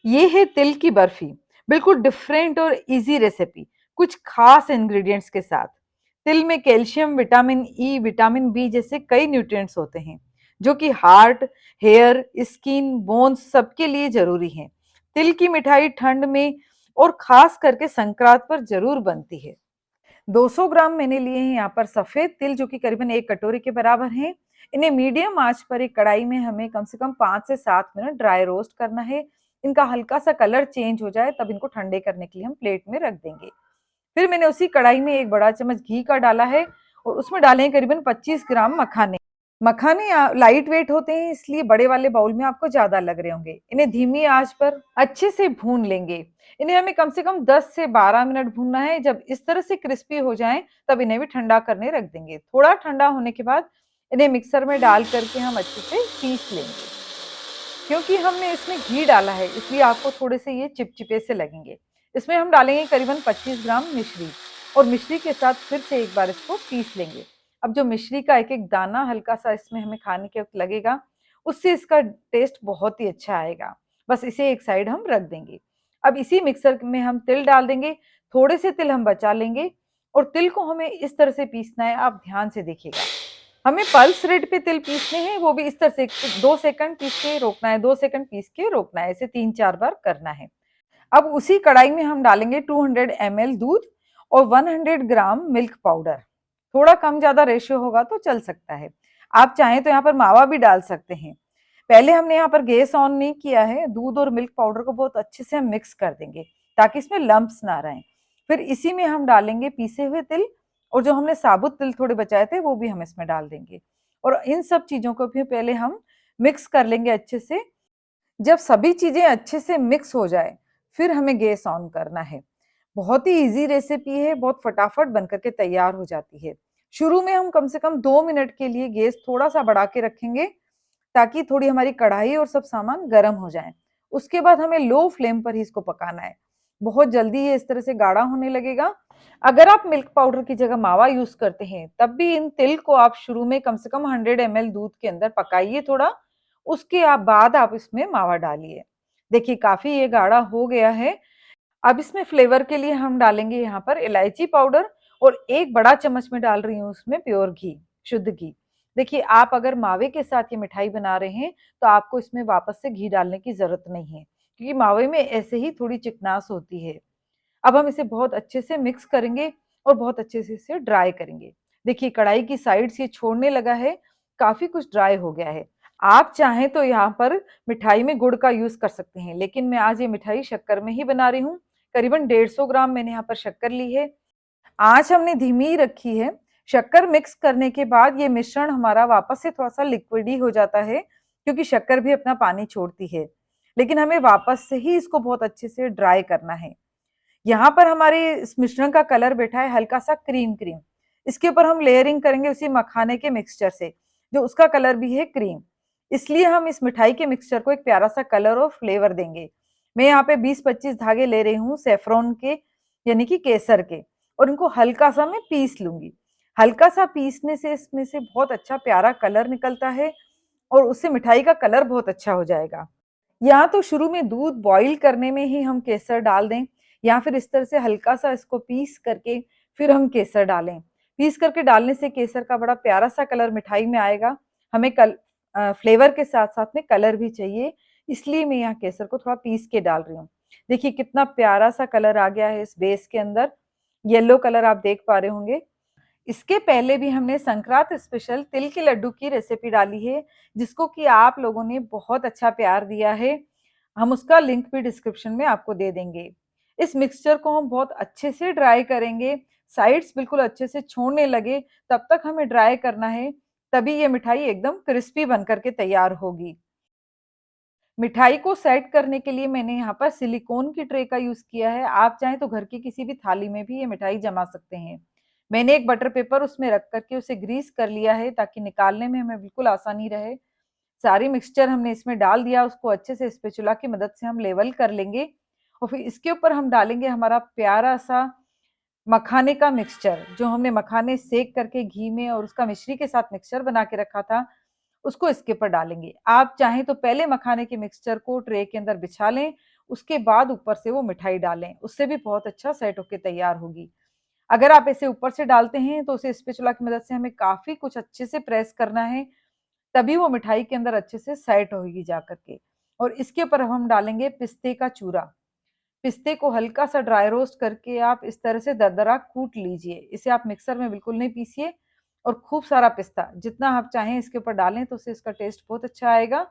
ये है तिल की बर्फी, बिल्कुल डिफरेंट और इजी रेसिपी, कुछ खास इंग्रेडिएंट्स के साथ। तिल में calcium, vitamin E, vitamin B जैसे कई न्यूट्रिएंट्स होते हैं, जो कि हार्ट, हेयर, स्किन, बोन्स सबके लिए जरूरी हैं। तिल की मिठाई ठंड में और खास करके संक्रांत पर जरूर बनती है। 200 ग्राम मैंने लिए हैं यहाँ पर सफेद तिल, जो कि करीबन 1 कटोरी के बराबर हैं। इन्हें मीडियम आंच पर एक कढ़ाई में हमें कम से कम 5 से 7 मिनट ड्राई रोस्ट करना है। इनका हल्का सा कलर चेंज हो जाए तब इनको ठंडे करने के लिए हम प्लेट में रख देंगे। फिर मैंने उसी कढ़ाई में 1 बड़ा चम्मच घी का डाला है और उसमें डाले हैं करीबन 25 ग्राम मखाने। मखाने लाइट वेट होते हैं, इसलिए बड़े वाले बाउल में आपको ज्यादा लग रहे होंगे। इन्हें धीमी आंच पर अच्छे से भून लेंगे। इन्हें हमें कम से कम 10 से 12 मिनट भूनना है। जब इस तरह से क्रिस्पी हो जाएं तब इन्हें भी ठंडा करने रख देंगे। थोड़ा ठंडा होने के बाद इन्हें मिक्सर में डाल करके हम अच्छे से पीस लेंगे। क्योंकि हमने इसमें घी डाला है, इसलिए आपको थोड़े से ये चिपचिपे से लगेंगे। इसमें हम डालेंगे करीबन 25 ग्राम मिश्री और मिश्री के साथ फिर से एक बार इसको पीस लेंगे। अब जो मिश्री का एक एक दाना हल्का सा इसमें हमें खाने के वक्त लगेगा, उससे इसका टेस्ट बहुत ही अच्छा आएगा। बस इसे एक साइड हम रख देंगे। अब इसी मिक्सर में हम तिल डाल देंगे। थोड़े से तिल हम बचा लेंगे और तिल को हमें इस तरह से पीसना है, आप ध्यान से देखिएगा। हमें पल्स रेट पे तिल पीसने हैं, वो भी इस तरह से 2 सेकंड पीस के रोकना है, 2 सेकंड पीस के रोकना है, ऐसे 3-4 बार करना है। अब उसी कढ़ाई में हम डालेंगे 200 ml दूध और 100 ग्राम मिल्क पाउडर। थोड़ा कम ज्यादा रेशियो होगा तो चल सकता है। आप चाहें तो यहाँ पर मावा भी डाल सकते हैं। पहले हमने यहाँ पर गैस ऑन नहीं किया है। दूध और मिल्क पाउडर को बहुत अच्छे से हम मिक्स कर देंगे ताकि इसमें लम्प्स ना रहें। फिर इसी में हम डालेंगे पीसे हुए तिल और जो हमने साबुत तिल थोड़े बचाए थे वो भी हम इसमें डाल देंगे और इन सब चीजों को भी पहले हम मिक्स कर लेंगे अच्छे से। जब सभी चीजें अच्छे से मिक्स हो जाए फिर हमें गैस ऑन करना है। बहुत ही इजी रेसिपी है, बहुत फटाफट बनकर के तैयार हो जाती है। शुरू में हम कम से कम 2 मिनट के लिए गैस थोड़ा सा बढ़ा के रखेंगे ताकि थोड़ी हमारी कढ़ाई और सब सामान गर्म हो जाए। उसके बाद हमें लो फ्लेम पर ही इसको पकाना है। बहुत जल्दी ये इस तरह से गाढ़ा होने लगेगा। अगर आप मिल्क पाउडर की जगह मावा यूज करते हैं तब भी इन तिल को आप शुरू में कम से कम 100 ml दूध के अंदर पकाइए थोड़ा। उसके बाद आप इसमें मावा डालिए। देखिए काफी ये गाढ़ा हो गया है। अब इसमें फ्लेवर के लिए हम डालेंगे यहाँ पर इलायची पाउडर और 1 बड़ा चम्मच में डाल रही हूँ उसमें प्योर घी, शुद्ध घी। देखिए आप अगर मावे के साथ ये मिठाई बना रहे हैं तो आपको इसमें वापस से घी डालने की जरूरत नहीं है, क्योंकि मावे में ऐसे ही थोड़ी चिकनास होती है। अब हम इसे बहुत अच्छे से मिक्स करेंगे और बहुत अच्छे से इसे ड्राई करेंगे। देखिए कढ़ाई की साइड से छोड़ने लगा है, काफी कुछ ड्राई हो गया है। आप चाहें तो यहाँ पर मिठाई में गुड़ का यूज कर सकते हैं, लेकिन मैं आज ये मिठाई शक्कर में ही बना रही हूँ। करीबन 150 ग्राम मैंने यहाँ पर शक्कर ली है। आंच हमने धीमी रखी है। शक्कर मिक्स करने के बाद ये मिश्रण हमारा वापस से थोड़ा सा लिक्विड ही हो जाता है, क्योंकि शक्कर भी अपना पानी छोड़ती है। लेकिन हमें वापस से ही इसको बहुत अच्छे से ड्राई करना है। यहाँ पर हमारे इस मिश्रण का कलर बैठा है हल्का सा क्रीम क्रीम। इसके ऊपर हम लेयरिंग करेंगे उसी मखाने के मिक्सचर से, जो उसका कलर भी है क्रीम। इसलिए हम इस मिठाई के मिक्सचर को एक प्यारा सा कलर और फ्लेवर देंगे। मैं यहाँ पे 20-25 धागे ले रही हूँ सेफ्रॉन के, यानी कि केसर के, और इनको हल्का सा मैं पीस लूंगी। हल्का सा पीसने से इसमें से बहुत अच्छा प्यारा कलर निकलता है और उससे मिठाई का कलर बहुत अच्छा हो जाएगा। या तो शुरू में दूध बॉईल करने में ही हम केसर डाल दें, या फिर इस तरह से हल्का सा इसको पीस करके फिर हम केसर डालें। पीस करके डालने से केसर का बड़ा प्यारा सा कलर मिठाई में आएगा। हमें फ्लेवर के साथ साथ में कलर भी चाहिए, इसलिए मैं यहाँ केसर को थोड़ा पीस के डाल रही हूँ। देखिए कितना प्यारा सा कलर आ गया है इस बेस के अंदर, येलो कलर आप देख पा रहे होंगे। इसके पहले भी हमने संक्रांत स्पेशल तिल के लड्डू की रेसिपी डाली है, जिसको कि आप लोगों ने बहुत अच्छा प्यार दिया है। हम उसका लिंक भी डिस्क्रिप्शन में आपको दे देंगे। इस मिक्सचर को हम बहुत अच्छे से ड्राई करेंगे। साइड्स बिल्कुल अच्छे से छोड़ने लगे तब तक हमें ड्राई करना है, तभी ये मिठाई एकदम क्रिस्पी बनकर के तैयार होगी। मिठाई को सेट करने के लिए मैंने यहाँ पर सिलिकॉन की ट्रे का यूज किया है। आप चाहें तो घर की किसी भी थाली में भी ये मिठाई जमा सकते हैं। मैंने एक बटर पेपर उसमें रख करके उसे ग्रीस कर लिया है ताकि निकालने में हमें बिल्कुल आसानी रहे। सारी मिक्सचर हमने इसमें डाल दिया, उसको अच्छे से स्पेचुला की मदद से हम लेवल कर लेंगे और फिर इसके ऊपर हम डालेंगे हमारा प्यारा सा मखाने का मिक्सचर, जो हमने मखाने सेक करके घी में और उसका मिश्री के साथ मिक्सचर बना के रखा था, उसको इसके ऊपर डालेंगे। आप चाहें तो पहले मखाने के मिक्सचर को ट्रे के अंदर बिछा लें उसके बाद ऊपर से वो मिठाई डालें, उससे भी बहुत अच्छा सेट होके तैयार होगी। अगर आप इसे ऊपर से डालते हैं तो उसे स्पैचुला की मदद से हमें काफ़ी कुछ अच्छे से प्रेस करना है, तभी वो मिठाई के अंदर अच्छे से सेट होगी जा कर के। और इसके ऊपर अब हम डालेंगे पिस्ते का चूरा। पिस्ते को हल्का-सा ड्राई रोस्ट करके आप इस तरह से दरदरा कूट लीजिए। इसे आप मिक्सर में बिल्कुल नहीं पीसिए और खूब सारा पिस्ता, जितना आप चाहें इसके ऊपर डालें तो उससे इसका टेस्ट बहुत अच्छा आएगा।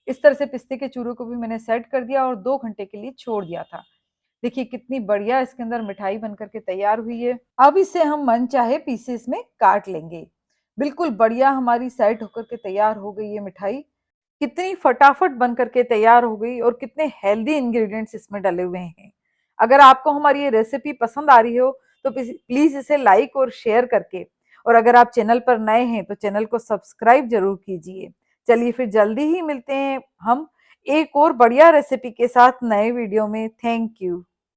इस तरह से पिस्ते के चूरों को भी मैंने सेट कर दिया और 2 घंटे के लिए छोड़ दिया था। देखिए कितनी बढ़िया इसके अंदर मिठाई बन कर के तैयार हुई है। अब इसे हम मनचाहे पीसेस में काट लेंगे। बिल्कुल बढ़िया हमारी सेट होकर के तैयार हो गई ये मिठाई। कितनी फटाफट बन कर के तैयार हो गई और कितने हेल्दी इंग्रेडिएंट्स इसमें डले हुए हैं। अगर आपको हमारी ये रेसिपी पसंद आ रही हो तो प्लीज इसे लाइक और शेयर करके, और अगर आप चैनल पर नए हैं तो चैनल को सब्सक्राइब जरूर कीजिए। चलिए फिर जल्दी ही मिलते हैं हम एक और बढ़िया रेसिपी के साथ नए वीडियो में। Thank you.